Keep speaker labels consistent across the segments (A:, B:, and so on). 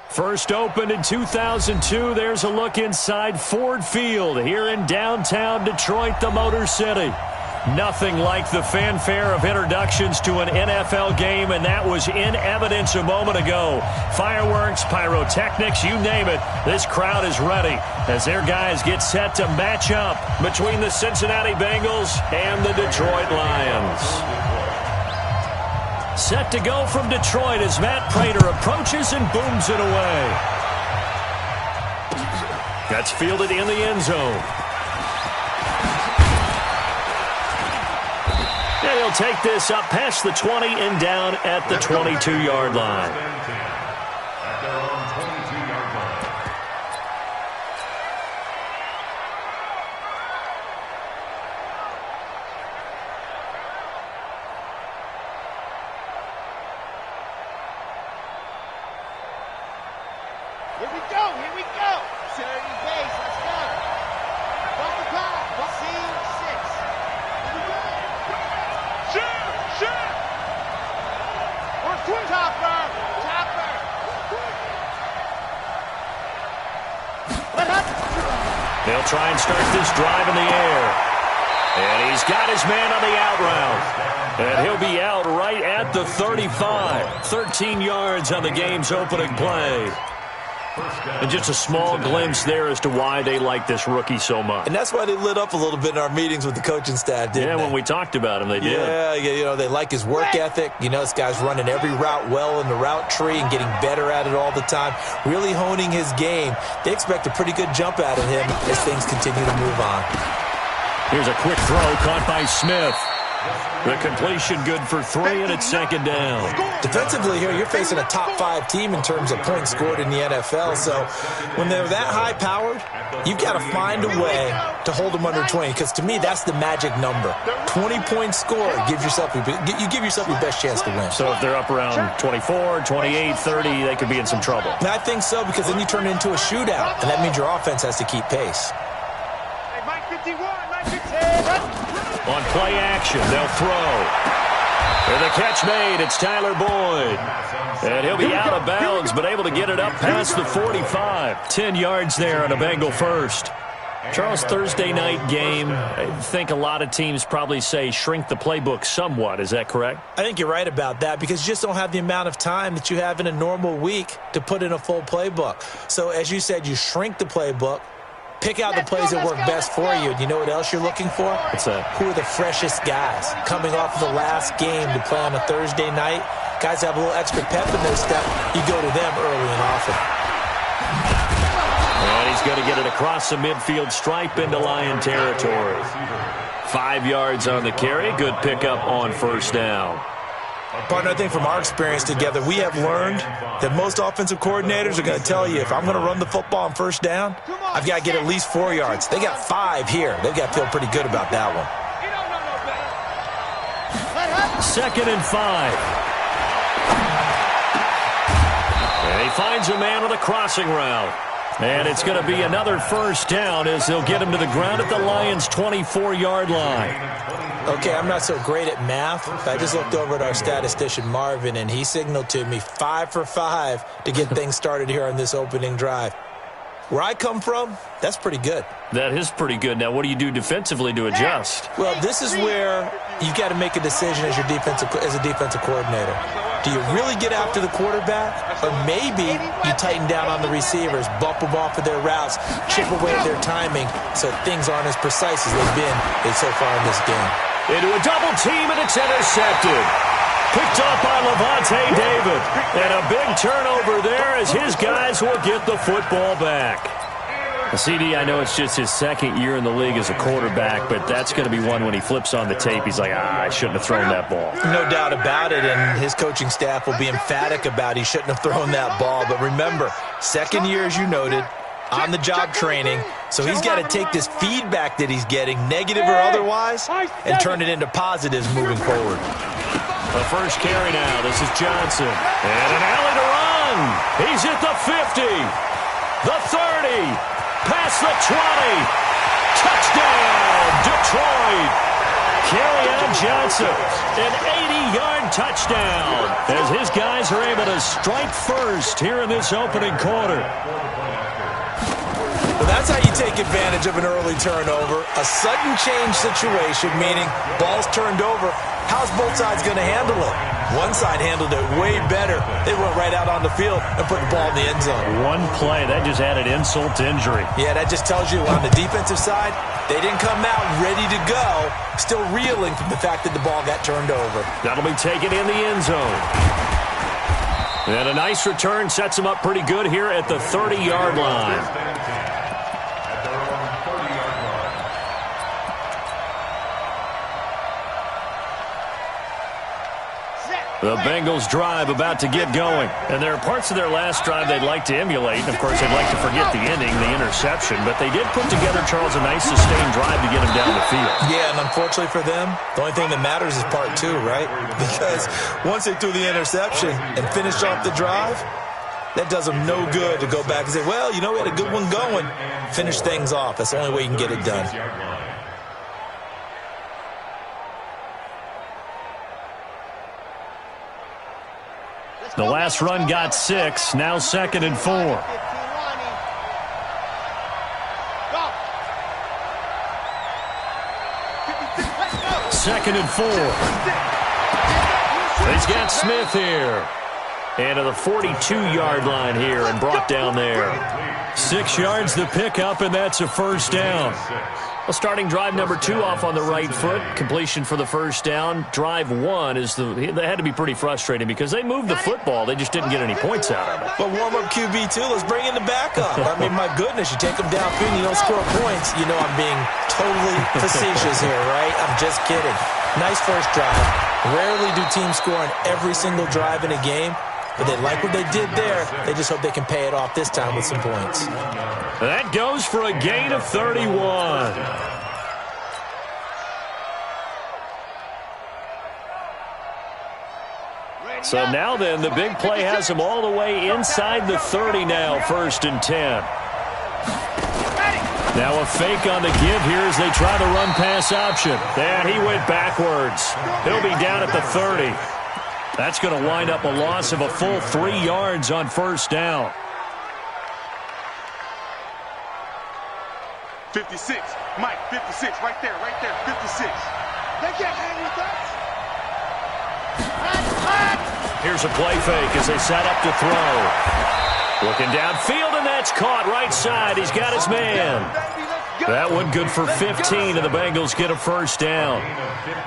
A: First opened in 2002. There's a look inside Ford Field here in downtown Detroit, the Motor City. Nothing like the fanfare of introductions to an NFL game, and that was in evidence a moment ago. Fireworks, pyrotechnics, you name it. This crowd is ready as their guys get set to match up between the Cincinnati Bengals and the Detroit Lions. Set to go from Detroit as Matt Prater approaches and booms it away. That's fielded in the end zone. And he'll take this up past the 20 and down at the 22-yard line.
B: Here we go, here we go. Charity base, let's go. From the back, C6. Here we go. Shoot! We're swing topper.
A: They'll try and start this drive in the air. And he's got his man on the out route. And he'll be out right at the 35. 13 yards on the game's opening play. And just a small glimpse there as to why they like this rookie so much.
C: And that's why they lit up a little bit in our meetings with the coaching staff, didn't they?
A: Yeah, when we talked about him, they did.
C: Yeah, you know, they like his work ethic. You know, this guy's running every route well in the route tree and getting better at it all the time, really honing his game. They expect a pretty good jump out of him as things continue to move on.
A: Here's a quick throw caught by Smith. The completion good for 3, and it's second down.
C: Defensively here, you're facing a top-5 team in terms of points scored in the NFL. So when they're that high-powered, you've got to find a way to hold them under 20. Because to me, that's the magic number. 20 points scored, you give yourself your best chance to win.
A: So if they're up around 24, 28, 30, they could be in some trouble.
C: And I think so, because then you turn it into a shootout, and that means your offense has to keep pace.
A: On play action, they'll throw. And the catch made, it's Tyler Boyd. And he'll be out of bounds, but able to get it up past the 45. 10 yards there on a Bengal first. Charles, Thursday night game, I think a lot of teams probably say shrink the playbook somewhat. Is that correct?
C: I think you're right about that, because you just don't have the amount of time that you have in a normal week to put in a full playbook. So as you said, you shrink the playbook. Pick out the plays that work best for you. And you know what else you're looking for?
A: What's that?
C: Who are the freshest guys coming off of the last game to play on a Thursday night? Guys have a little extra pep in their step. You go to them early and often.
A: And he's going to get it across the midfield stripe into Lion territory. 5 yards on the carry. Good pickup on first down.
C: Partner, I think from our experience together, we have learned that most offensive coordinators are going to tell you, if I'm going to run the football on first down, I've got to get at least 4 yards. They got 5 here. They've got to feel pretty good about that one.
A: 2nd and 5. And he finds a man on a crossing route. And it's going to be another first down as they'll get him to the ground at the Lions' 24-yard line.
C: Okay, I'm not so great at math. I just looked over at our statistician, Marvin, and he signaled to me 5 for 5 to get things started here on this opening drive. Where I come from, that's pretty good.
A: That is pretty good. Now, what do you do defensively to adjust?
C: Well, this is where you've got to make a decision as a defensive coordinator. Do you really get after the quarterback? Or maybe you tighten down on the receivers, bump them off of their routes, chip away at their timing so things aren't as precise as they've been so far in this game.
A: Into a double team, and it's intercepted. Picked up by Levante David. And a big turnover there as his guys will get the football back. CD, I know it's just his second year in the league as a quarterback, but that's going to be one when he flips on the tape, he's like, I shouldn't have thrown that ball.
C: No doubt about it, and his coaching staff will be emphatic about he shouldn't have thrown that ball. But remember, second year, as you noted, on-the-job training, so he's got to take this feedback that he's getting, negative or otherwise, and turn it into positives moving forward.
A: The first carry now. This is Johnson. And an alley to run. He's at the 50. The 30. Past the 20. Touchdown, Detroit. Kerryon Johnson, an 80-yard touchdown as his guys are able to strike first here in this opening quarter.
C: Well, that's how you take advantage of an early turnover. A sudden change situation, meaning ball's turned over. How's both sides going to handle it? One side handled it way better. They went right out on the field and put the ball in the end zone.
A: One play, that just added insult to injury.
C: Yeah, that just tells you on the defensive side, they didn't come out ready to go, still reeling from the fact that the ball got turned over.
A: That'll be taken in the end zone. And a nice return sets them up pretty good here at the 30-yard line. The Bengals drive about to get going. And there are parts of their last drive they'd like to emulate. And, of course, they'd like to forget the ending, the interception. But they did put together, Charles, a nice sustained drive to get them down the field.
C: Yeah, and unfortunately for them, the only thing that matters is part two, right? Because once they threw the interception and finished off the drive, that does them no good to go back and say, well, you know, we had a good one going. Finish things off. That's the only way you can get it done.
A: The last run got 6, now 2nd and 4. Second and 4. He's got Smith here. And to the 42-yard line here and brought down there. 6 yards the pickup, and that's a first down. Well, starting drive number 2 off on the right foot. Completion for the first down. Drive 1 is they had to be pretty frustrating because they moved the football. They just didn't get any points out of it.
C: But warm-up QB, too. Let's bring in the backup. I mean, my goodness, you take them downfield and you don't score points. You know I'm being totally facetious here, right? I'm just kidding. Nice first drive. Rarely do teams score on every single drive in a game. But they like what they did there. They just hope they can pay it off this time with some points.
A: That goes for a gain of 31. So now then, the big play has them all the way inside the 30 now, 1st and 10. Now a fake on the give here as they try the run-pass option. And he went backwards. He'll be down at the 30. That's going to wind up a loss of a full 3 yards on first down.
D: 56. Mike, 56. Right there, 56. They can't hang with us.
A: Here's a play fake as they set up to throw. Looking downfield, and that's caught right side. He's got his man. That one good for 15, and the Bengals get a first down.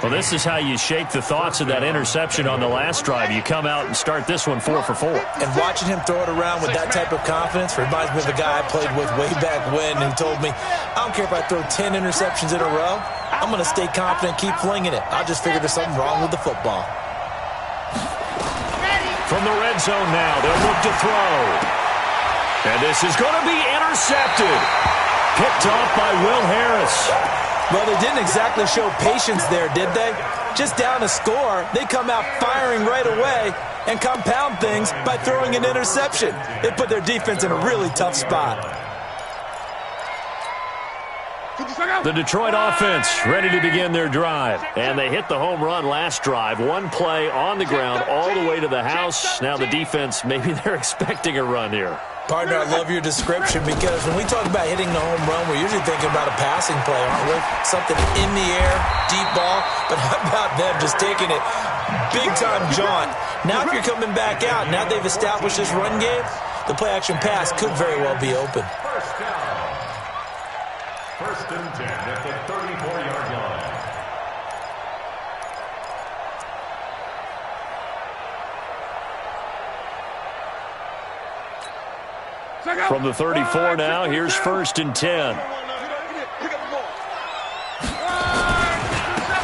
A: Well, this is how you shake the thoughts of that interception on the last drive. You come out and start this one 4 for 4.
C: And watching him throw it around with that type of confidence reminds me of a guy I played with way back when who told me, I don't care if I throw 10 interceptions in a row. I'm going to stay confident, keep flinging it. I'll just figure there's something wrong with the football.
A: From the red zone now, they'll look to throw. And this is going to be intercepted. Picked off by Will Harris.
C: Well, they didn't exactly show patience there, did they? Just down a score, they come out firing right away and compound things by throwing an interception. They put their defense in a really tough spot.
A: The Detroit offense ready to begin their drive. And they hit the home run last drive. One play on the ground all the way to the house. Now the defense, maybe they're expecting a run here.
C: Partner, I love your description because when we talk about hitting the home run, we're usually thinking about a passing play, aren't we? Something in the air, deep ball. But how about them just taking it big-time jaunt? Now if you're coming back out, now they've established this run game, the play-action pass could very well be open.
E: First down. 1st and 10 at the 34-yard line.
A: From the 34 now, here's 1st and 10.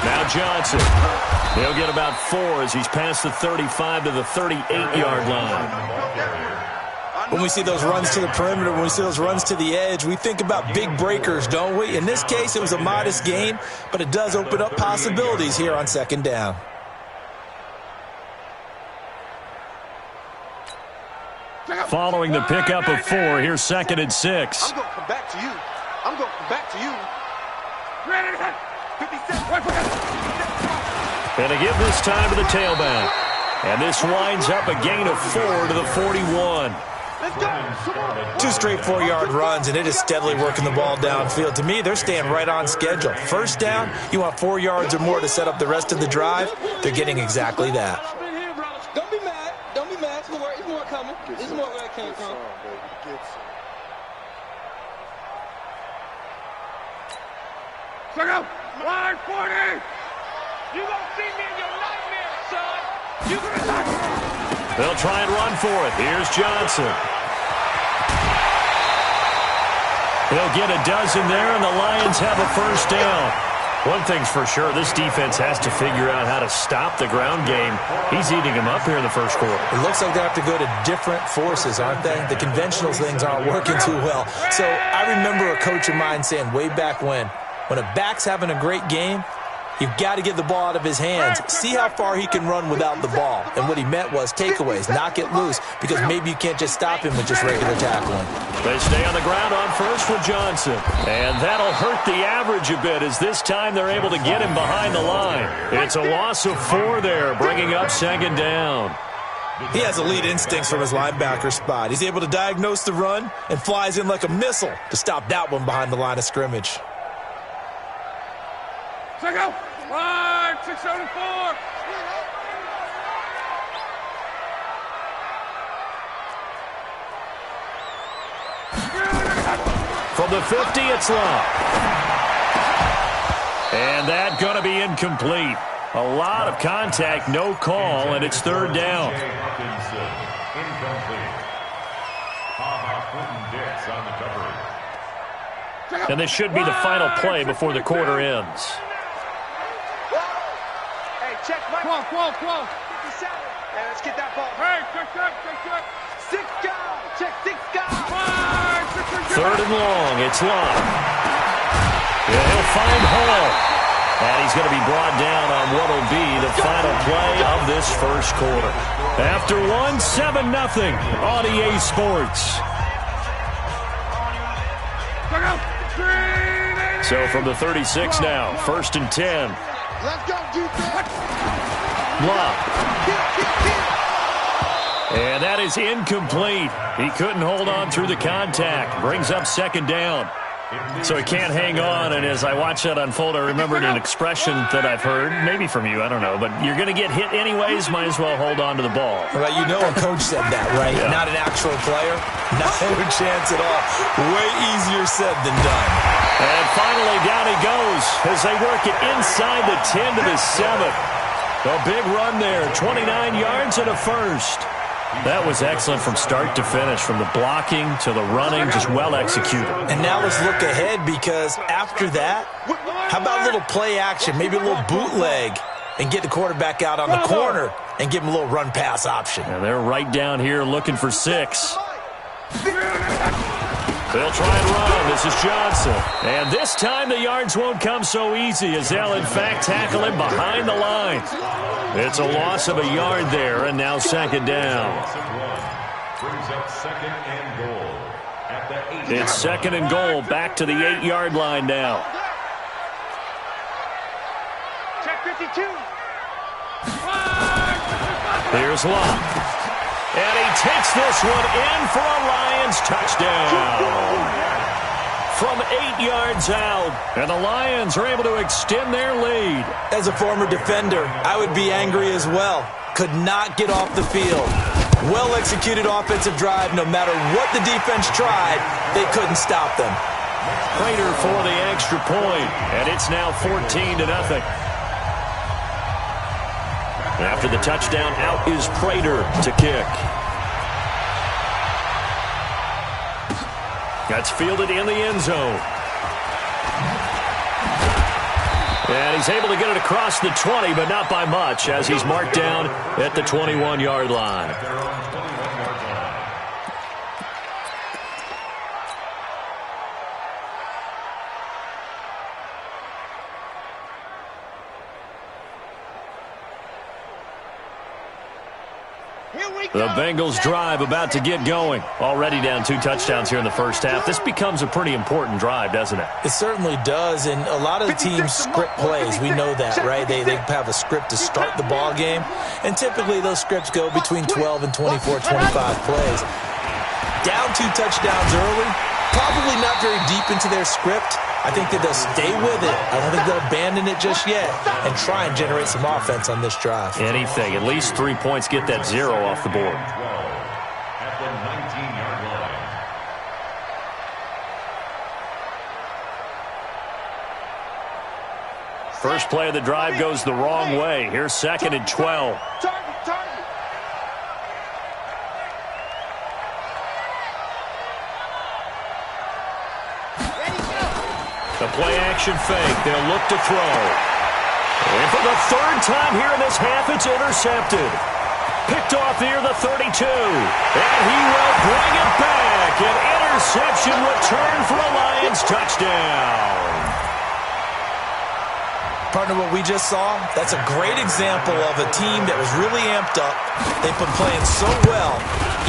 A: Now Johnson. He'll get about 4 as he's past the 35 to the 38-yard line.
C: When we see those runs to the perimeter, when we see those runs to the edge, we think about big breakers, don't we? In this case, it was a modest gain, but it does open up possibilities here on 2nd down.
A: Following the pickup of 4, here's 2nd and 6.
D: I'm going to come back to you. I'm going to come back to you. 56. Right foot.
A: And to give this time to the tailback. And this winds up a gain of 4 to the 41.
C: Two straight 4-yard runs, and it is steadily working the ball downfield. To me, they're staying right on schedule. First down, you want 4 yards or more to set up the rest of the drive. They're getting exactly that.
F: Don't be mad. Don't be mad. There's more coming. There's more where that came from.
B: Check out. Line 40. You gonna see me in your nightmare, son. You gonna touch me.
A: They'll try and run for it. Here's Johnson. He'll get a dozen there, and the Lions have a first down. One thing's for sure, this defense has to figure out how to stop the ground game. He's eating them up here in the first quarter.
C: It looks like they have to go to different forces, aren't they? The conventional things aren't working too well. So I remember a coach of mine saying way back when a back's having a great game, you've got to get the ball out of his hands. See how far he can run without the ball. And what he meant was takeaways, knock it loose, because maybe you can't just stop him with just regular tackling.
A: They stay on the ground on first with Johnson. And that'll hurt the average a bit as this time they're able to get him behind the line. It's a loss of 4 there, bringing up second down.
C: He has elite instincts from his linebacker spot. He's able to diagnose the run and flies in like a missile to stop that one behind the line of scrimmage.
B: Check out. Line 674.
A: From the 50, it's Love. And that going to be incomplete. A lot of contact, no call, and it's third down. And this should be the final play before the quarter ends.
B: Hey, check my... Come on. 57. Hey, let's get that ball. Hey, check. 6 guys. Check 6 guys.
A: Third and long, it's Love. Yeah, he'll find Hall. And he's going to be brought down on what will be the final play of this first quarter. After 1, 7-0 on EA Sports. So from the 36 now, first and 10.
B: Let's go, defense.
A: Block. And that is incomplete. He couldn't hold on through the contact. Brings up second down. So he can't hang on, and as I watch that unfold, I remembered an expression that I've heard, maybe from you, I don't know, but you're going to get hit anyways, might as well hold on to the ball.
C: Well, you know a coach said that, right? Yeah. Not an actual player? No chance at all. Way easier said than done.
A: And finally, down he goes as they work it inside the 10 to the 7. A big run there, 29 yards and a first. That was excellent from start to finish, from the blocking to the running, just well executed. And
C: now let's look ahead, because after that, how about a little play action, maybe a little bootleg, and get the quarterback out on the corner and give him a little run-pass option.
A: And they're right down here looking for 6. They'll try and run. This is Johnson. And this time the yards won't come so easy as they'll, in fact, tackle him behind the line. It's a loss of a yard there, and now second down. It's second and goal, back to the 8-yard line now.
B: Check 52.
A: Here's Locke. And he takes this one in for a Lions touchdown. From 8 yards out, and the Lions are able to extend their lead.
C: As a former defender, I would be angry as well. Could not get off the field. Well-executed offensive drive. No matter what the defense tried, they couldn't stop them.
A: Prater for the extra point, and it's now 14-0. After the touchdown, out is Prater to kick. That's fielded in the end zone. And he's able to get it across the 20, but not by much, as he's marked down at the 21-yard line. The Bengals drive about to get going. Already down 2 touchdowns here in the first half. This becomes a pretty important drive, doesn't it?
C: It certainly does, and a lot of the teams script plays. We know that, right? They have a script to start the ball game, and typically those scripts go between 12 and 24, 25 plays. Down 2 touchdowns early, probably not very deep into their script. I think that they'll stay with it. I don't think they'll abandon it just yet and try and generate some offense on this drive.
A: Anything. At least 3 points, get that 0 off the board.
E: At the 19-yard line.
A: First play of the drive goes the wrong way. Here's 2nd and 12. The play-action fake. They'll look to throw. And for the 3rd time here in this half, it's intercepted. Picked off near the 32. And he will bring it back. An interception return for a Lions touchdown.
C: Partner, what we just saw, that's a great example of a team that was really amped up. They've been playing so well,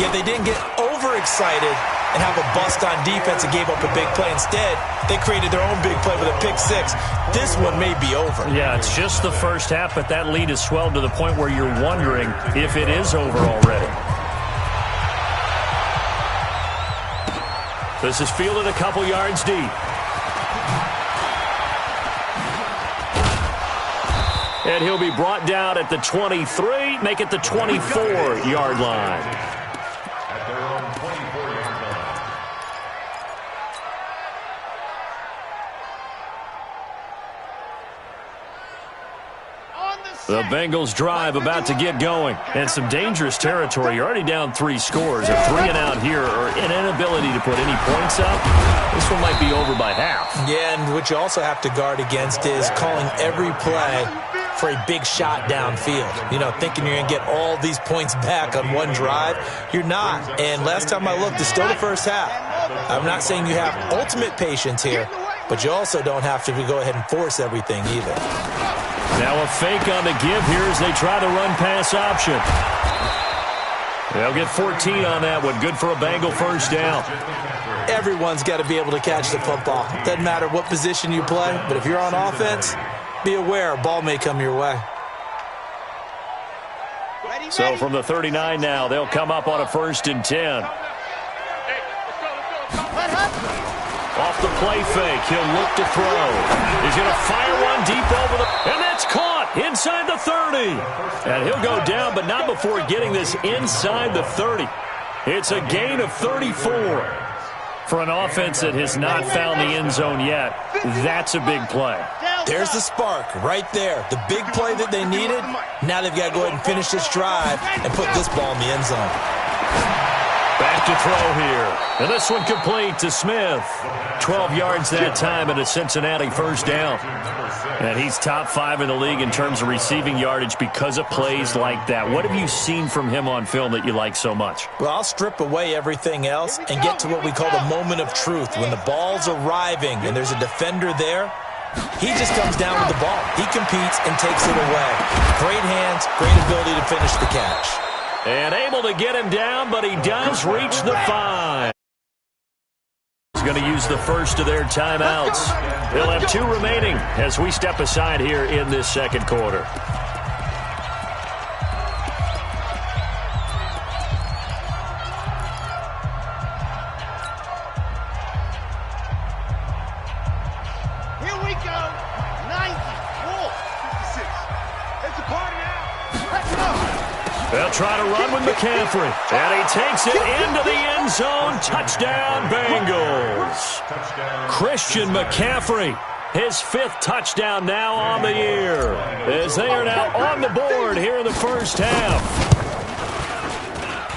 C: yet they didn't get overexcited and have a bust on defense and gave up a big play. Instead, they created their own big play with a pick 6. This one may be over.
A: Yeah, it's just the first half, but that lead has swelled to the point where you're wondering if it is over already. This is fielded a couple yards deep. And he'll be brought down at the 23, make it the 24-yard line.
E: At their own 24-yard line.
A: The Bengals drive about to get going. And some dangerous territory. You're already down 3 scores. A 3 and out here or an inability to put any points up. This one might be over by half.
C: Yeah, and what you also have to guard against is calling every play for a big shot downfield. You know, thinking you're going to get all these points back on one drive. You're not. And last time I looked, it's still the first half. I'm not saying you have ultimate patience here, but you also don't have to go ahead and force everything either.
A: Now a fake on the give here as they try the run-pass option. They'll get 14 on that one. Good for a Bengal first down.
C: Everyone's got to be able to catch the football. Doesn't matter what position you play, but if you're on offense, be aware a ball may come your way.
A: So from the 39 now, they'll come up on a 1st and 10. Off the play fake, he'll look to throw. He's going to fire one deep over the... And that's caught inside the 30. And he'll go down, but not before getting this inside the 30. It's a gain of 34. For an offense that has not found the end zone yet, that's a big play.
C: There's the spark right there. The big play that they needed. Now they've got to go ahead and finish this drive and put this ball in the end zone.
A: Back to throw here. And this one complete to Smith. 12 yards that time and a Cincinnati first down. And he's top 5 in the league in terms of receiving yardage because of plays like that. What have you seen from him on film that you like so much?
C: Well, I'll strip away everything else and get to what we call the moment of truth. When the ball's arriving and there's a defender there, he just comes down with the ball. He competes and takes it away. Great hands, great ability to finish the catch.
A: And able to get him down, but he does reach the 5. He's going to use the first of their timeouts. They'll have 2 remaining as we step aside here in this second quarter.
B: Here we go. 90. Wolf.
D: 56. It's a party now.
B: Let's go.
A: They'll try to run with McCaffrey. And he takes it into the end zone. Touchdown, Bengals. Christian McCaffrey, his 5th touchdown now on the year, as they are now on the board here in the first half.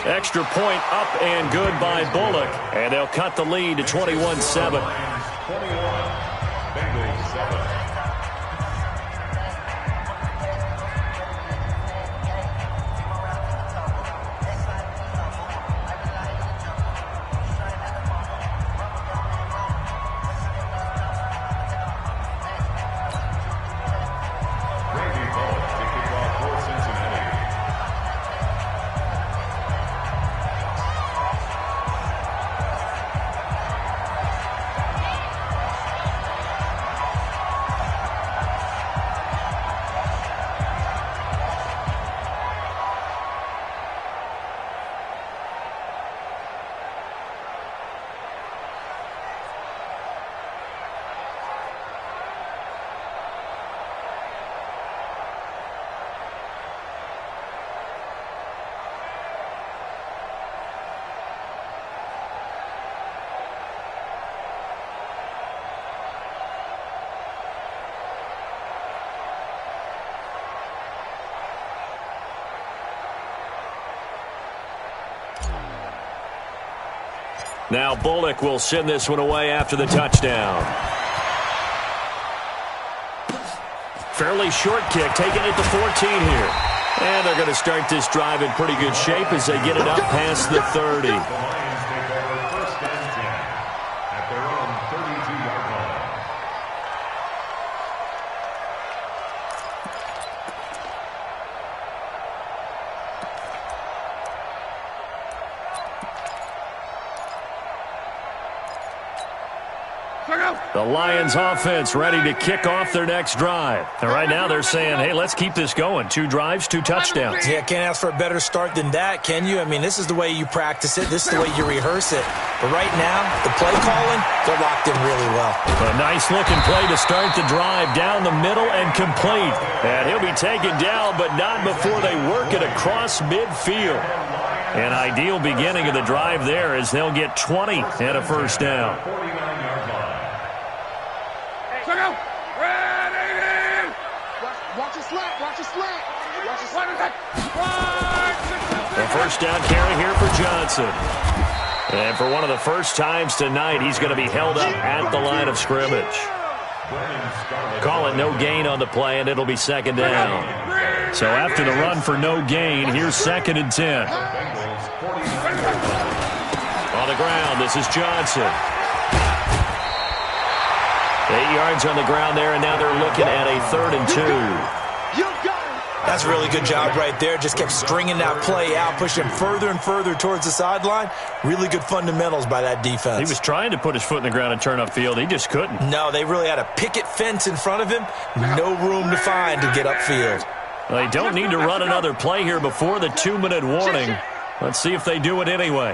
A: Extra point up and good by Bullock. And they'll cut the lead to 21-7.
E: 21, Bengals 7.
A: Now Bullock will send this one away after the touchdown. Fairly short kick, taking it to 14 here. And they're going to start this drive in pretty good shape as they get it up past the 30.
E: The Lions take over first and 10 at their own 32-yard line.
A: The Lions offense ready to kick off their next drive. And right now they're saying, hey, let's keep this going. 2 drives, 2 touchdowns.
C: Yeah, can't ask for a better start than that, can you? I mean, this is the way you practice it. This is the way you rehearse it. But right now, the play calling, they're locked in really well.
A: A nice-looking play to start the drive down the middle and complete. And he'll be taken down, but not before they work it across midfield. An ideal beginning of the drive there as they'll get 20 and a first down. The first down carry here for Johnson. And for one of the first times tonight, he's going to be held up at the line of scrimmage. Call it no gain on the play, and it'll be second down. So after the run for no gain, here's second and 10. On the ground, this is Johnson. 8 yards on the ground there, and now they're looking at a 3rd and 2.
C: That's a really good job right there. Just kept stringing that play out, pushing him further and further towards the sideline. Really good fundamentals by that defense.
A: He was trying to put his foot in the ground and turn upfield. He just couldn't.
C: No, they really had a picket fence in front of him. No room to find to get upfield.
A: Well, they don't need to run another play here before the 2-minute warning. Let's see if they do it anyway.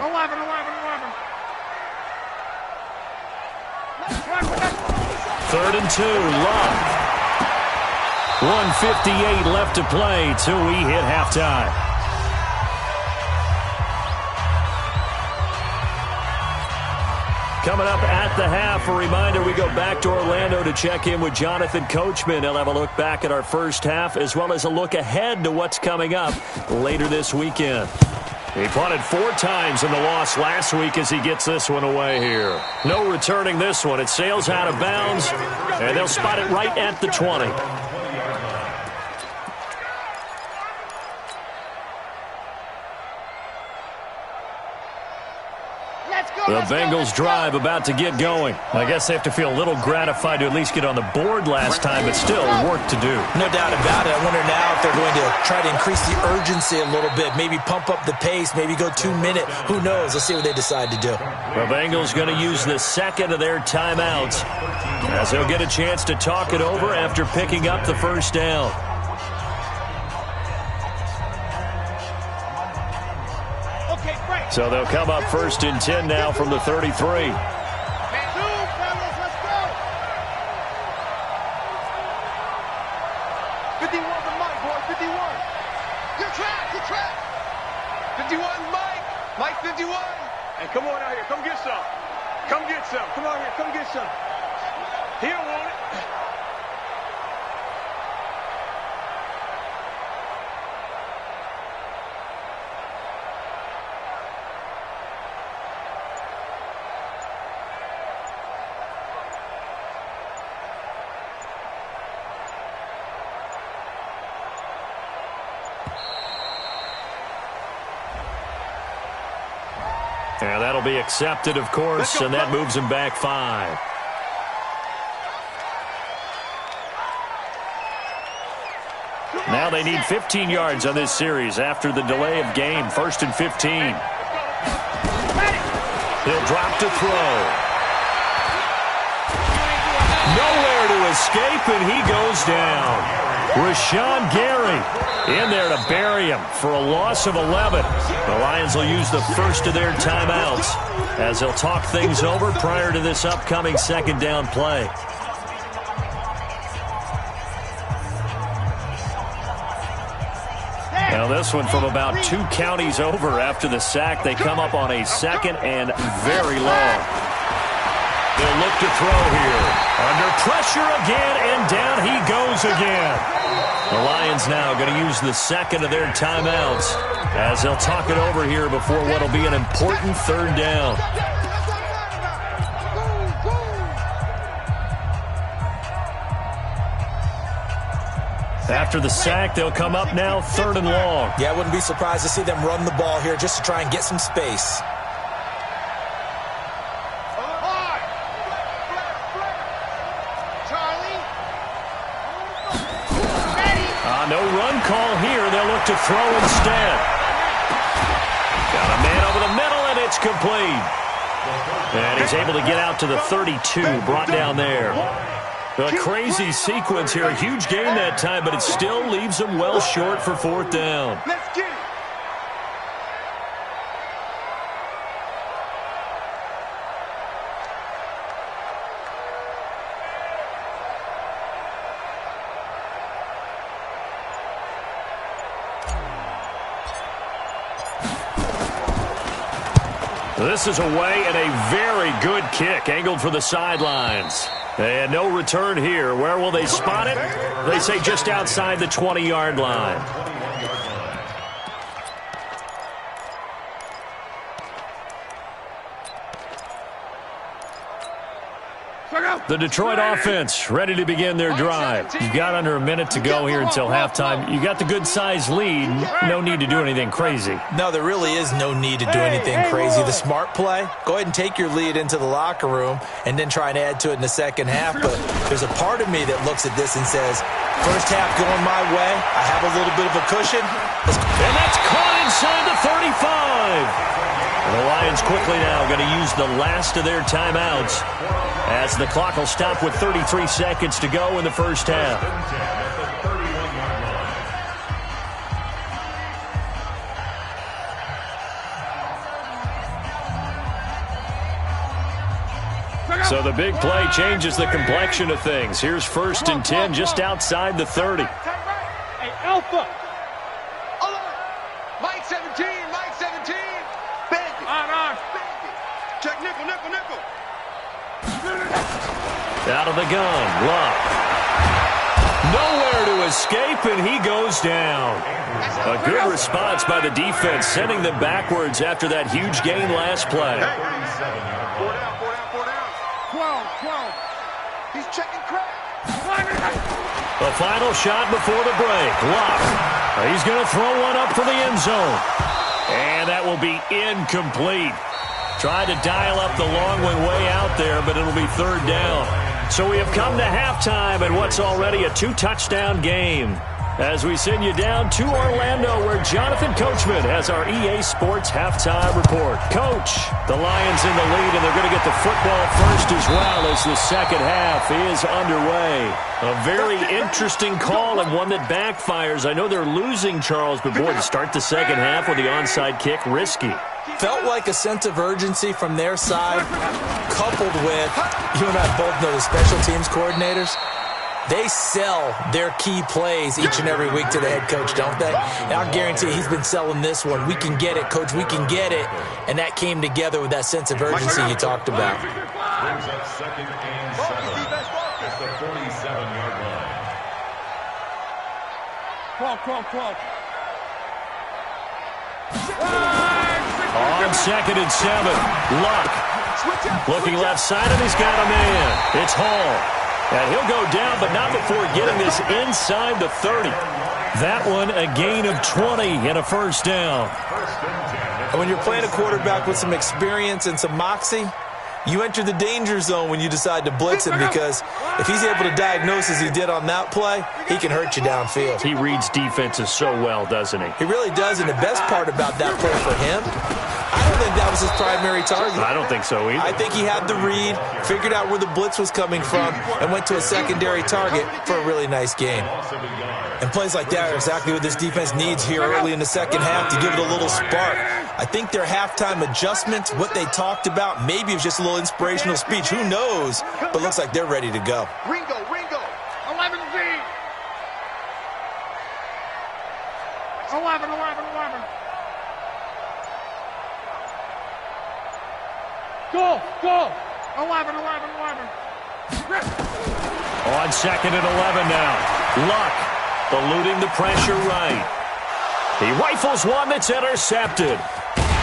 A: 3rd and 2, Love. 1:58 left to play till we hit halftime. Coming up at the half, a reminder, we go back to Orlando to check in with Jonathan Coachman. He'll have a look back at our first half as well as a look ahead to what's coming up later this weekend. He punted 4 times in the loss last week as he gets this one away here. No returning this one. It sails out of bounds, and they'll spot it right at the 20. The Bengals drive about to get going. I guess they have to feel a little gratified to at least get on the board last time, but still work to do.
C: No doubt about it. I wonder now if they're going to try to increase the urgency a little bit, maybe pump up the pace, maybe go 2-minute. Who knows? Let's see what they decide to do.
A: The Bengals going to use the second of their timeouts as they'll get a chance to talk it over after picking up the first down. So they'll come up 1st and 10 now from the 33.
B: 51 to Mike, boy, 51. Good track. 51, Mike 51.
D: Hey, come on out here. Come get some. Come on here. Come get some. He don't want it.
A: And that'll be accepted, of course, and that moves him back 5. Now they need 15 yards on this series after the delay of game. 1st and 15. He'll drop to throw. Nowhere to escape, and he goes down. Rashawn Gary in there to bury him for a loss of 11. The Lions will use the first of their timeouts as they'll talk things over prior to this upcoming second down play. Now this one from about 2 counties over after the sack. They come up on a 2nd and very long. They'll look to throw here. Under pressure again, and down he goes again. The Lions now going to use the second of their timeouts as they'll talk it over here before what will be an important 3rd down. After the sack, they'll come up now 3rd and long.
C: Yeah, I wouldn't be surprised to see them run the ball here just to try and get some space.
A: No run call here. They'll look to throw instead. Got a man over the middle, and it's complete. And he's able to get out to the 32, brought down there. A crazy sequence here. A huge gain that time, but it still leaves them well short for 4th down.
D: Let's get it.
A: This is away and a very good kick angled for the sidelines. And no return here. Where will they spot it? They say just outside the 20-yard line. The Detroit offense ready to begin their drive. You've got under a minute to go here until halftime. You got the good-sized lead. No need to do anything crazy.
C: No, there really is no need to do anything crazy. The smart play, go ahead and take your lead into the locker room and then try and add to it in the second half. But there's a part of me that looks at this and says, first half going my way. I have a little bit of a cushion.
A: And that's caught inside the 35. And the Lions quickly now going to use the last of their timeouts as the clock will stop with 33 seconds to go in the first half. So the big play changes the complexion of things. Here's 1st and 10 just outside the 30.
D: Hey, Alpha. Mike 17, Mike 17. Bandit. On. Check nickel.
A: Out of the gun, Luck. Nowhere to escape, and he goes down. A good response by the defense, sending them backwards after that huge gain last play.
D: 12. He's checking crack.
A: The final shot before the break. Luck. He's going to throw one up for the end zone. And that will be incomplete. Tried to dial up the long one way out there, but it'll be 3rd down. So we have come to halftime in what's already a 2-touchdown game. As we send you down to Orlando, where Jonathan Coachman has our EA Sports halftime report. Coach, the Lions in the lead, and they're going to get the football first as well as the second half is underway. A very interesting call and one that backfires. I know they're losing, Charles, but boy, to start the second half with the onside kick, risky.
C: Felt like a sense of urgency from their side, coupled with, you and I both know the special teams coordinators. They sell their key plays each and every week to the head coach, don't they? And I'll guarantee he's been selling this one. We can get it, Coach. We can get it. And that came together with that sense of urgency you talked about.
E: Brings up 2nd and 7 at the 47-yard line.
D: Crawl.
A: On 2nd and 7, Luck. Looking left side, and he's got a man. It's Hall. And he'll go down, but not before getting this inside the 30. That one, a gain of 20 and a 1st down.
C: And when you're playing a quarterback with some experience and some moxie, you enter the danger zone when you decide to blitz him, because if he's able to diagnose as he did on that play, he can hurt you downfield.
A: He reads defenses so well, doesn't he?
C: He really does, and the best part about that play for him, I don't think that was his primary target.
A: I don't think so either.
C: I think he had the read, figured out where the blitz was coming from, and went to a secondary target for a really nice gain. And plays like that are exactly what this defense needs here early in the second half to give it a little spark. I think their halftime adjustments, what they talked about, maybe it was just a little inspirational speech. Who knows? But looks like they're ready to go.
D: Ringo. 11 Z. 11. Go. 11.
A: On 2nd and 11 now. Luck eluding the pressure right. He rifles one that's intercepted.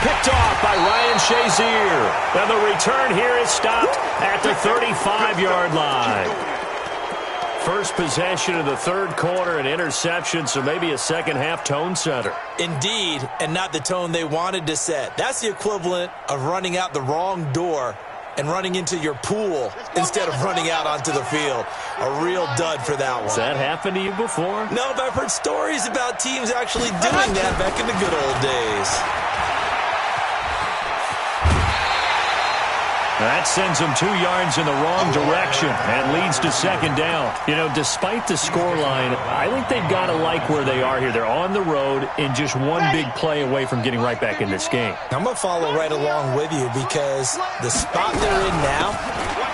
A: Picked off by Ryan Shazier. And the return here is stopped at the 35-yard line. First possession of the third quarter, an interception, so maybe a second-half tone setter.
C: Indeed, and not the tone they wanted to set. That's the equivalent of running out the wrong door and running into your pool instead of running out onto the field. A real dud for that one.
A: Has that happened to you before?
C: No, but I've heard stories about teams actually doing that back in the good old days.
A: That sends them 2 yards in the wrong direction and leads to second down. You know, despite the scoreline, I think they've got to like where they are here. They're on the road and just one big play away from getting right back in this game.
C: I'm going to follow right along with you because the spot they're in now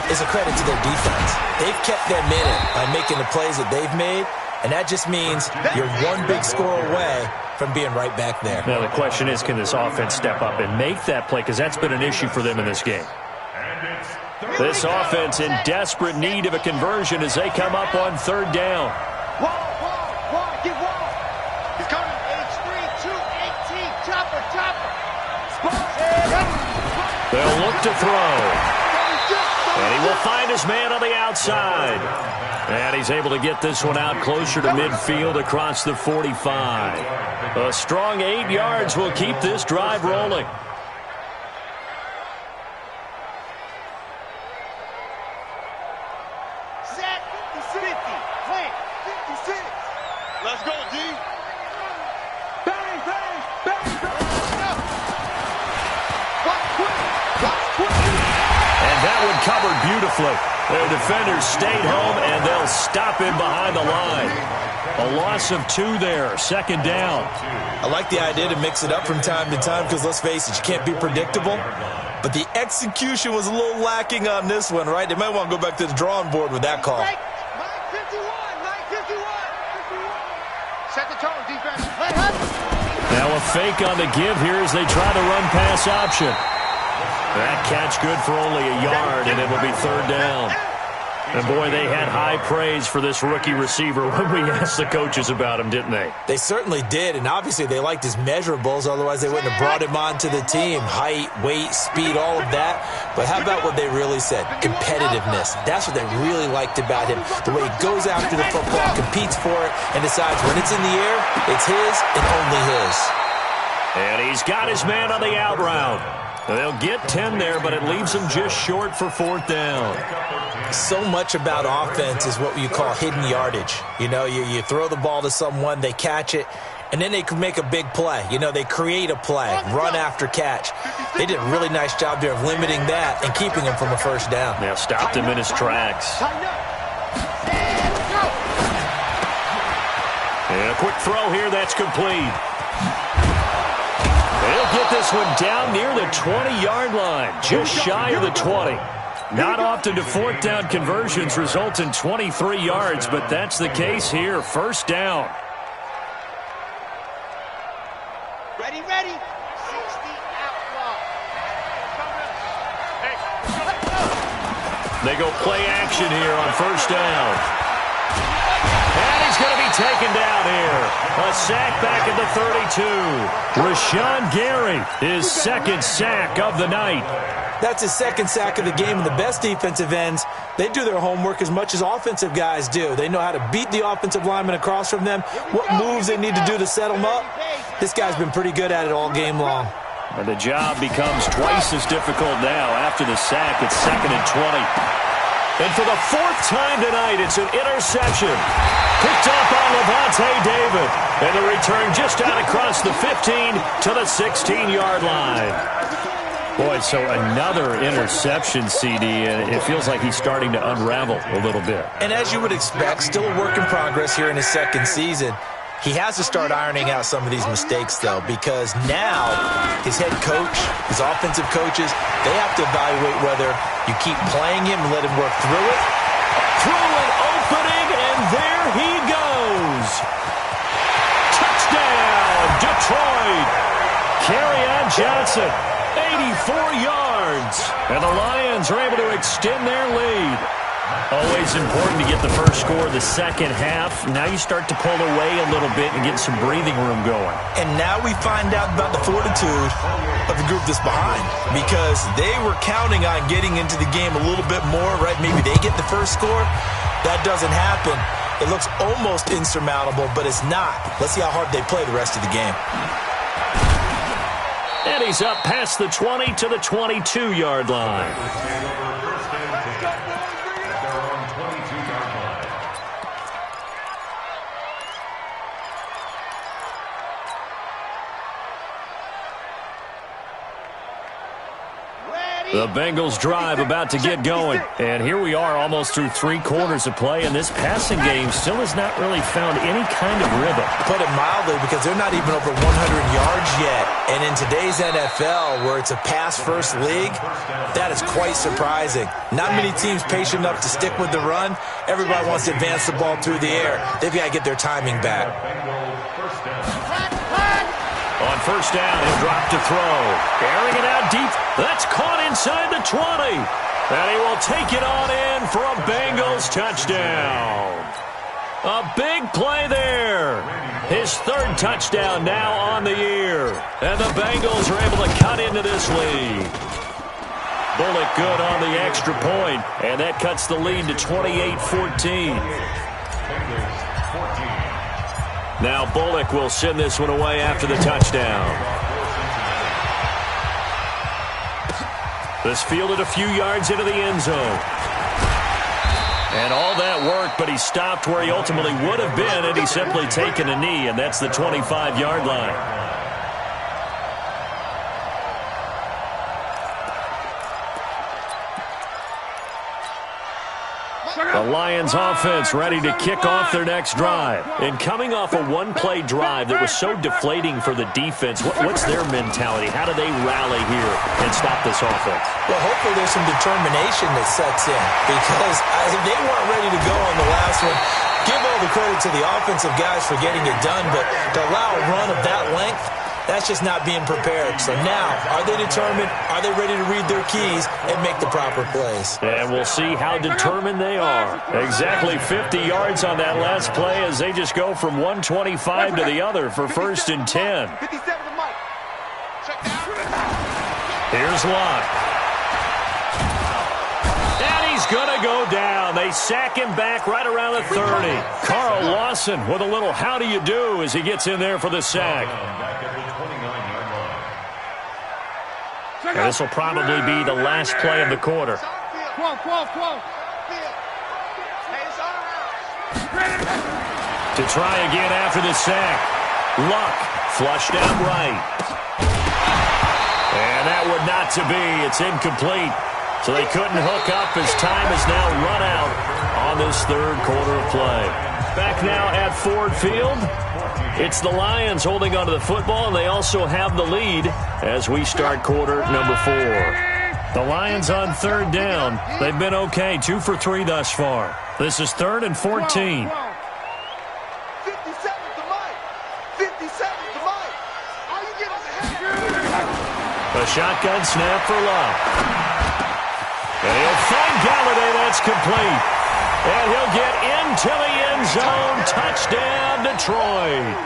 C: is a credit to their defense. They've kept them in it by making the plays that they've made, and that just means you're one big score away from being right back there.
A: Now, the question is, can this offense step up and make that play? Because that's been an issue for them in this game. This offense in desperate need of a conversion as they come up on third down.
B: Get wall. He's coming. H3, 218, chopper.
A: They'll look to throw. And he will find his man on the outside. And he's able to get this one out closer to midfield across the 45. A strong 8 yards will keep this drive rolling.
D: Let's go, D.
B: Bang, bang, bang, bang.
A: And that one covered beautifully. Their defenders stayed home, and they'll stop him behind the line. A loss of 2 there, second down.
C: I like the idea to mix it up from time to time because, let's face it, you can't be predictable. But the execution was a little lacking on this one, right? They might want to go back to the drawing board with that call.
B: Set the tone, defense.
A: Now a fake on the give here as they try to run pass option. That catch good for only a yard, and it will be third down. And, boy, they had high praise for this rookie receiver when we asked the coaches about him, didn't they?
C: They certainly did, and obviously they liked his measurables. Otherwise, they wouldn't have brought him onto the team. Height, weight, speed, all of that. But how about what they really said? Competitiveness. That's what they really liked about him. The way he goes after the football, competes for it, and decides when it's in the air, it's his and only his.
A: And he's got his man on the out route. They'll get 10 there, but it leaves them just short for fourth down.
C: So much about offense is what you call hidden yardage. You know, you throw the ball to someone, they catch it, and then they can make a big play. You know, they create a play, run after catch. They did a really nice job there of limiting that and keeping him from a first down.
A: Now stopped him in his tracks. And a quick throw here, that's complete. They'll get this one down near the 20-yard line, just shy of the 20. Not often do fourth down conversions result in 23 yards, but that's the case here. First down.
B: Ready. 60 outlaw.
A: They go play action here on first down. And he's going to be taken down here. A sack back at the 32. Rashawn Gary, his second sack of the night.
C: That's his second sack of the game, and the best defensive ends, they do their homework as much as offensive guys do. They know how to beat the offensive lineman across from them, what moves they need to do to set them up. This guy's been pretty good at it all game long.
A: And the job becomes twice as difficult now after the sack. It's 2nd and 20. And for the fourth time tonight, it's an interception. Picked up on Levante David. And the return just out across the 15 to the 16-yard line. Boy, so another interception, CD, and it feels like he's starting to unravel a little bit.
C: And as you would expect, still a work in progress here in his second season. He has to start ironing out some of these mistakes, though, because now his head coach, his offensive coaches, they have to evaluate whether you keep playing him and let him work through it.
A: Through an opening, and there he goes. Touchdown, Detroit. Kerryon Johnson, 84 yards. And the Lions are able to extend their lead. Always important to get the first score of the second half. Now you start to pull away a little bit and get some breathing room going.
C: And now we find out about the fortitude of the group that's behind, because they were counting on getting into the game a little bit more, right? Maybe they get the first score. that doesn't happen. It looks almost insurmountable, but it's not. Let's see how hard they play the rest of the game.
A: And he's up past the 20 to the 22-yard line. The Bengals drive about to get going. And here we are almost through 3 quarters of play, and this passing game still has not really found any kind of rhythm.
C: Put it mildly, because they're not even over 100 yards yet. And in today's NFL, where it's a pass-first league, that is quite surprising. Not many teams patient enough to stick with the run. Everybody wants to advance the ball through the air. They've got to get their timing back.
A: On first down, he'll drop to throw. Airing it out deep. That's caught inside the 20. And he will take it on in for a Bengals touchdown. A big play there. His 3rd touchdown now on the year. And the Bengals are able to cut into this lead. Bullock good on the extra point. And that cuts the lead to 28-14. Now Bullock will send this one away after the touchdown. This fielded a few yards into the end zone. And all that work, but he stopped where he ultimately would have been had he simply taken a knee, and that's the 25-yard line. The Lions offense ready to kick off their next drive. And coming off a one-play drive that was so deflating for the defense, what's their mentality? How do they rally here and stop this offense?
C: Well, hopefully there's some determination that sets in, because if they weren't ready to go on the last one, give all the credit to the offensive guys for getting it done, but to allow a run of that length, that's just not being prepared. So now, are they determined? Are they ready to read their keys and make the proper plays?
A: And we'll see how determined they are. Exactly 50 yards on that last play as they just go from 125 to the other for 1st and 10. Here's Locke. And he's going to go down. They sack him back right around the 30. Carl Lawson with a little how do you do as he gets in there for the sack. And this will probably be the last play of the quarter. To try again after the sack. Luck flushed out right. And that would not to be. It's incomplete. So they couldn't hook up as time is now run out on this 3rd quarter of play. Back now at Ford Field. It's the Lions holding onto the football, and they also have the lead as we start quarter number 4. The Lions on 3rd down. They've been okay, 2 for 3 thus far. This is 3rd and 14.
B: 50 seconds to Mike. 50 seconds to Mike. All you get is a
A: A shotgun snap for Love. And he'll find Galladay. That's complete. And he'll get into the end zone. Touchdown, Detroit.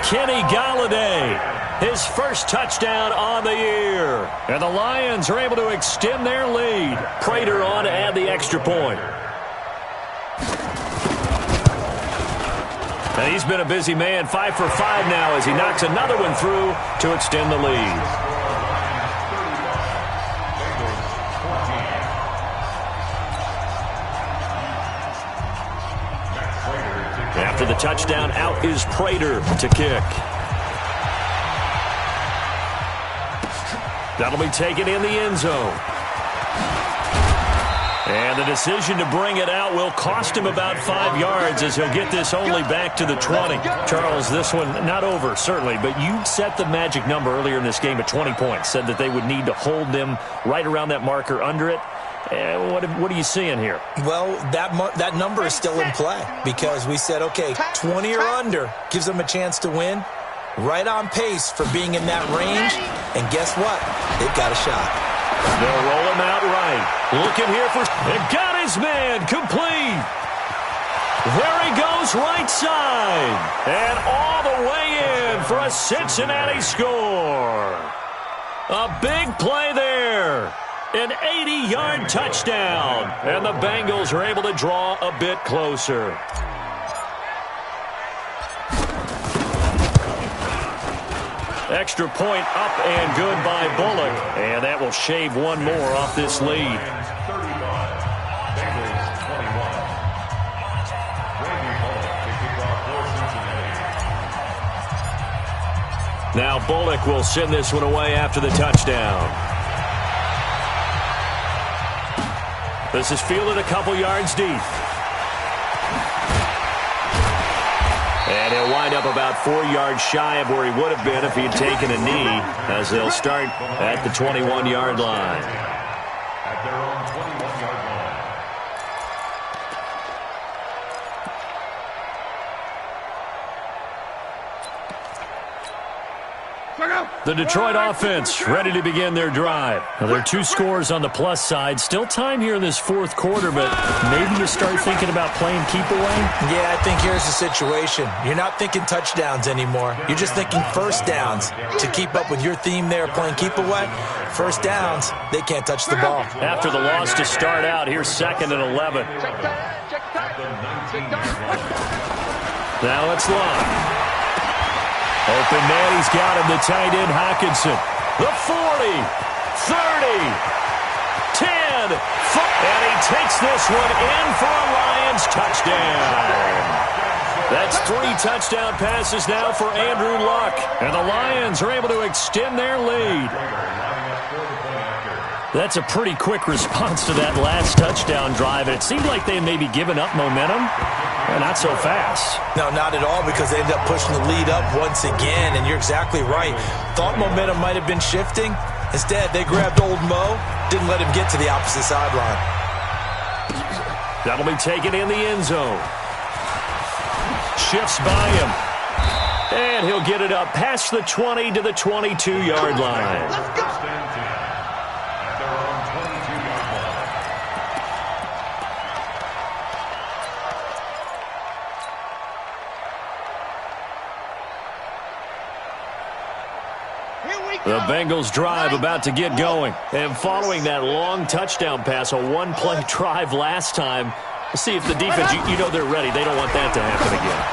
A: Kenny Galladay, his first touchdown on the year. And the Lions are able to extend their lead. Prater on to add the extra point. And he's been a busy man, 5 for 5 now as he knocks another one through to extend the lead. After the touchdown, out is Prater to kick. That'll be taken in the end zone. And the decision to bring it out will cost him about 5 yards as he'll get this only back to the 20. Charles, this one not over, certainly, but you set the magic number earlier in this game at 20 points, said that they would need to hold them right around that marker under it. What are you seeing here?
C: Well, that number is still in play because we said, okay, 20 or under gives them a chance to win. Right on pace for being in that range. And guess what? They've got a shot.
A: They'll roll him out right. Looking here for... And got his man complete. There he goes right side. And all the way in for a Cincinnati score. A big play there. An 80-yard touchdown. And the Bengals are able to draw a bit closer. Extra point up and good by Bullock. And that will shave one more off this lead.
E: 35. Bengals 21. Randy Bullock to kick off for Cincinnati.
A: Now Bullock will send this one away after the touchdown. This is fielded a couple yards deep. And he'll wind up about 4 yards shy of where he would have been if he had taken a knee, as they'll start at the 21-yard line.
E: At their own 21-yard line.
A: The Detroit offense ready to begin their drive. Now, there are 2 scores on the plus side. Still time here in this fourth quarter, but maybe you start thinking about playing keep away?
C: Yeah, I think here's the situation. You're not thinking touchdowns anymore. You're just thinking first downs. To keep up with your theme there, playing keep away, first downs, they can't touch the ball.
A: After the loss to start out, here's 2nd and 11. Now it's long. Open man, he's got him, the tight end, Hockenson. The 40, 30, 10, and he takes this one in for a Lions touchdown. That's 3 touchdown passes now for Andrew Luck, and the Lions are able to extend their lead. That's a pretty quick response to that last touchdown drive, and it seemed like they had maybe given up momentum. Well, not so fast.
C: No, not at all, because they ended up pushing the lead up once again, and you're exactly right. Thought momentum might have been shifting. Instead, they grabbed old Mo, didn't let him get to the opposite sideline.
A: That'll be taken in the end zone. Shifts by him. And he'll get it up past the 20 to the 22-yard line.
B: Let's go.
E: At their own 22-yard line.
A: The Bengals drive about to get going. And following that long touchdown pass, a one-play drive last time, we'll see if the defense, you know they're ready. They don't want that to happen again.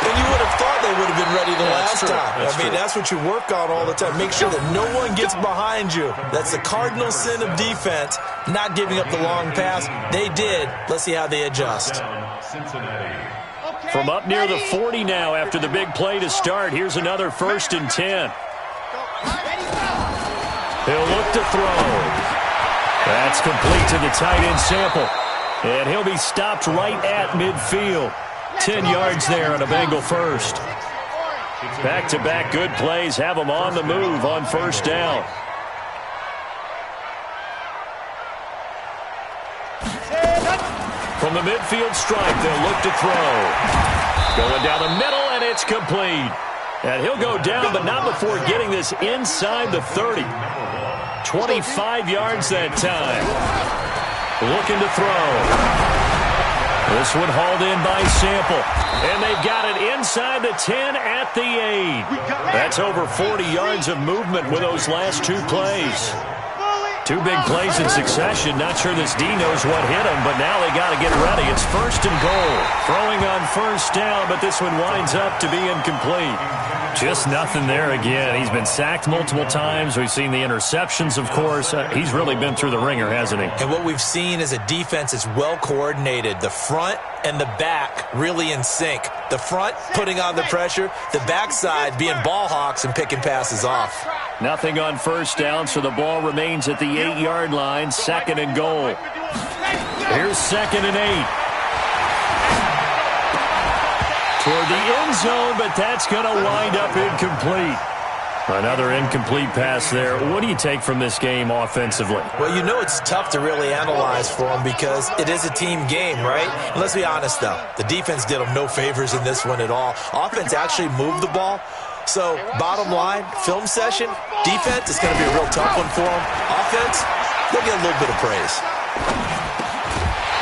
C: And you would have thought they would have been ready the last time.
A: That's true.
C: That's what you work on all the time. Make sure that no one gets behind you. That's the cardinal sin of defense, not giving up the long pass. They did. Let's see how they adjust.
E: Cincinnati.
A: From up near the 40 now after the big play to start, here's another 1st and 10. He'll look to throw. That's complete to the tight end Sample. And he'll be stopped right at midfield. 10 yards there on a Bengal first. Back-to-back good plays have them on the move on 1st down. From the midfield stripe, they'll look to throw. Going down the middle, and it's complete. And he'll go down, but not before getting this inside the 30. 25 yards that time. Looking to throw. This one hauled in by Sample. And they've got it inside the 10 at the 8. That's over 40 yards of movement with those last 2 plays. 2 big plays in succession. Not sure this D knows what hit him, but now they got to get ready. It's 1st and goal. Throwing on 1st down, but this one winds up to be incomplete. Just nothing there again. He's been sacked multiple times. We've seen the interceptions, of course. He's really been through the ringer, hasn't he?
C: And what we've seen is a defense that's well coordinated. The front and the back really in sync. The front putting on the pressure, the backside being ball hawks and picking passes off.
A: Nothing on 1st down, so the ball remains at the 8-yard line. 2nd and goal. Here's 2nd and 8. Toward the end zone, but that's going to wind up incomplete. Another incomplete pass there. What do you take from this game offensively?
C: Well, you know it's tough to really analyze for them because it is a team game, right? And let's be honest, though. The defense did them no favors in this one at all. Offense actually moved the ball. So, bottom line, film session, defense is going to be a real tough one for them. Offense, they'll get a little bit of praise.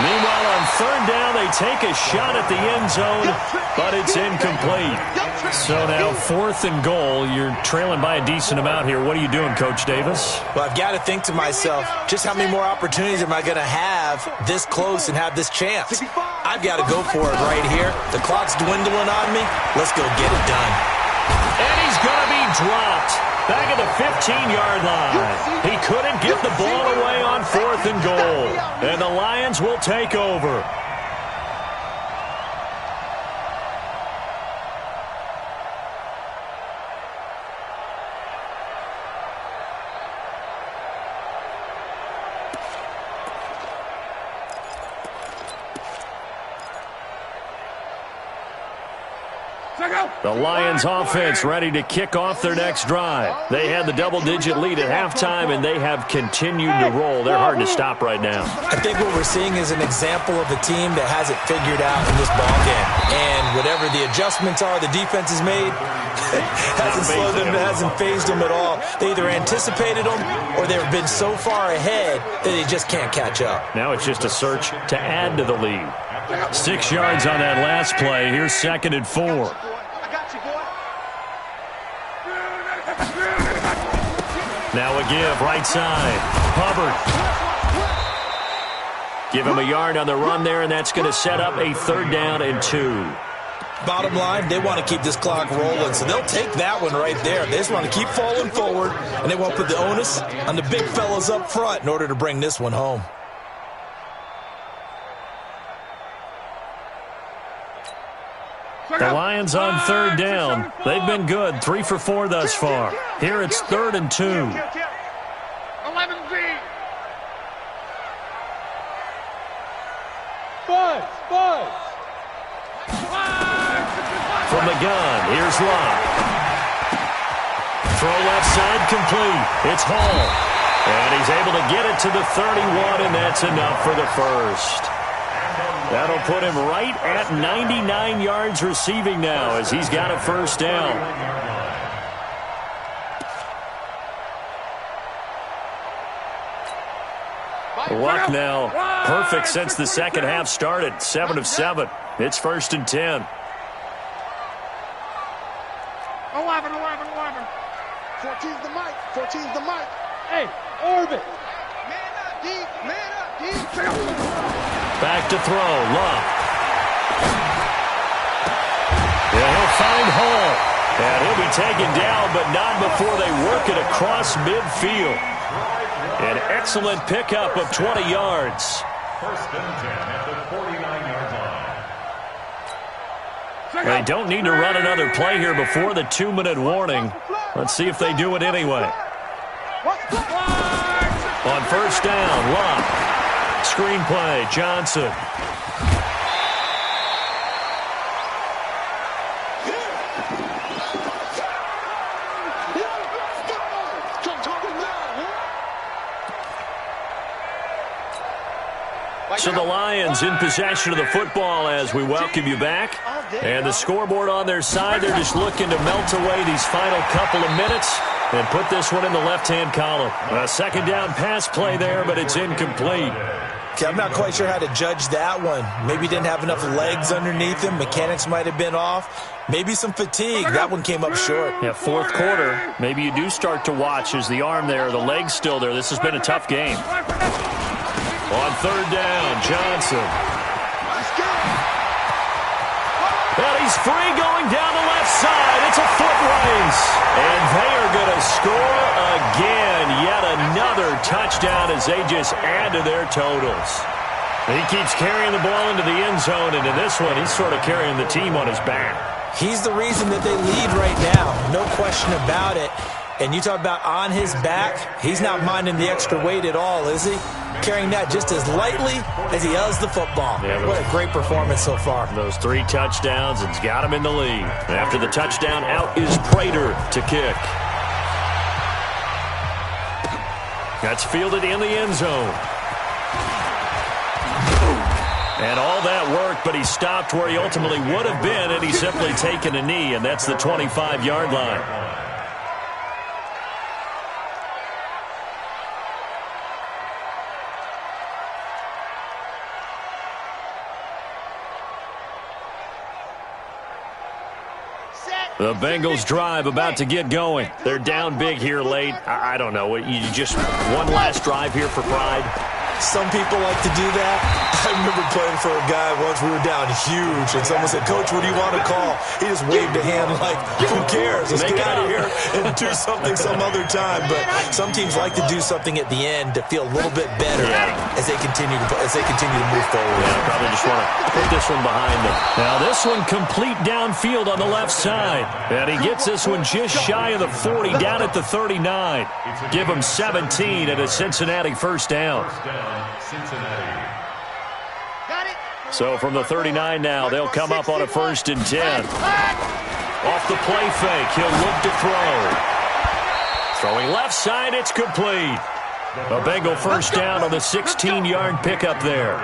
A: Meanwhile, on third down, they take a shot at the end zone, but it's incomplete. So now 4th and goal. You're trailing by a decent amount here. What are you doing, Coach Davis?
C: Well, I've got to think to myself, just how many more opportunities am I going to have this close and have this chance? I've got to go for it right here. The clock's dwindling on me. Let's go get it done.
A: And he's going to be dropped back at the 15-yard line. He couldn't get the ball away on 4th and goal. And the Lions will take over. The Lions offense ready to kick off their next drive. They had the double-digit lead at halftime, and they have continued to roll. They're hard to stop right now.
C: I think what we're seeing is an example of a team that has it figured out in this ballgame. And whatever the adjustments are the defense has made, hasn't slowed them, hasn't phased them at all. They either anticipated them or they've been so far ahead that they just can't catch up.
A: Now it's just a search to add to the lead. 6 yards on that last play. Here's 2nd and 4. Now a give, right side. Hubbard. Give him a yard on the run there, and that's going to set up a 3rd down and 2.
C: Bottom line, they want to keep this clock rolling, so they'll take that one right there. They just want to keep falling forward, and they won't put the onus on the big fellas up front in order to bring this one home.
A: The Lions on 3rd down. They've been good, 3 for 4 thus far. Here it's 3rd and 2.
B: 11 B.
A: From the gun, here's Locke. Throw left side complete. It's Hall. And he's able to get it to the 31, and that's enough for the first. That'll put him right at 99 yards receiving now as he's got a 1st down. Luck now perfect since the second half started. 7 of 7. It's 1st and 10.
B: 11. 14's the mic. 14's the mic.
F: Hey, orbit.
B: Man up, deep. Man up, deep.
A: Back to throw, Love. Yeah, he'll find Hall. And he'll be taken down, but not before they work it across midfield. An excellent pickup of 20 yards.
E: 1st and 10 at the 49-yard line.
A: They don't need to run another play here before the 2-minute warning. Let's see if they do it anyway. On 1st down, Love. Screenplay, Johnson. So the Lions in possession of the football as we welcome you back. And the scoreboard on their side, they're just looking to melt away these final couple of minutes and put this one in the left-hand column. A 2nd down pass play there, but it's incomplete.
C: Okay, I'm not quite sure how to judge that one. Maybe he didn't have enough legs underneath him. Mechanics might have been off. Maybe some fatigue. That one came up short.
A: Yeah, 4th quarter. Maybe you do start to watch as the arm there, the leg's still there. This has been a tough game. On 3rd down, Johnson. And he's free going down the left side. It's a foot race. And they are going to score again. Yet another touchdown as they just add to their totals. He keeps carrying the ball into the end zone, and in this one, he's sort of carrying the team on his back.
C: He's the reason that they lead right now. No question about it. And you talk about on his back, he's not minding the extra weight at all, is he? Carrying that just as lightly as he does the football.
A: Yeah,
C: what a great performance so far.
A: Those 3 touchdowns, it's got him in the lead. After the touchdown, out is Prater to kick. That's fielded in the end zone. And all that work, but he stopped where he ultimately would have been, and he's simply taken a knee, and that's the 25-yard line. The Bengals drive about to get going. They're down big here late. I don't know. You just one last drive here for pride?
C: Some people like to do that. I remember playing for a guy once. We were down huge, and someone said, "Coach, what do you want to call?" He just waved a hand like, who cares? Let's get out of here and do something some other time. But some teams like to do something at the end to feel a little bit better as they continue to move forward.
A: Yeah, probably just want to put this one behind them. Now this one complete downfield on the left side. And he gets this one just shy of the 40, down at the 39. Give him 17 at a Cincinnati first down.
E: Cincinnati.
A: So from the 39 now, they'll come up on a 1st and 10. Off the play fake, he'll look to throw. Throwing left side, it's complete. A Bengal first down on the 16-yard pickup there.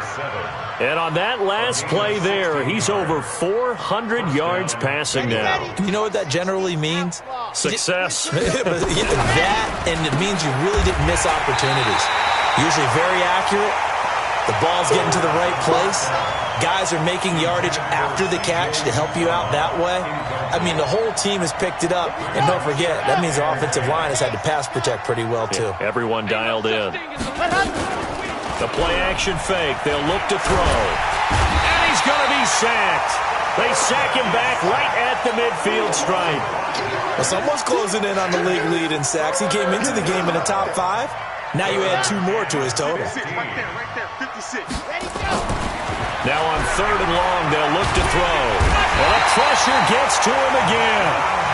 A: And on that last play there, he's over 400 yards passing now.
C: You know what that generally means?
A: Success.
C: That, and it means you really didn't miss opportunities. Usually very accurate. The ball's getting to the right place. Guys are making yardage after the catch to help you out that way. I mean, the whole team has picked it up. And don't forget, that means the offensive line has had to pass protect pretty well, too.
A: Yeah, everyone dialed in. The play-action fake. They'll look to throw. And he's going to be sacked. They sack him back right at the midfield stripe.
C: Well, someone's closing in on the league lead in sacks. He came into the game in the top 5. Now you add 2 more to his total.
D: Right there, 56.
A: Now on 3rd and long, they'll look to throw. And the pressure gets to him again.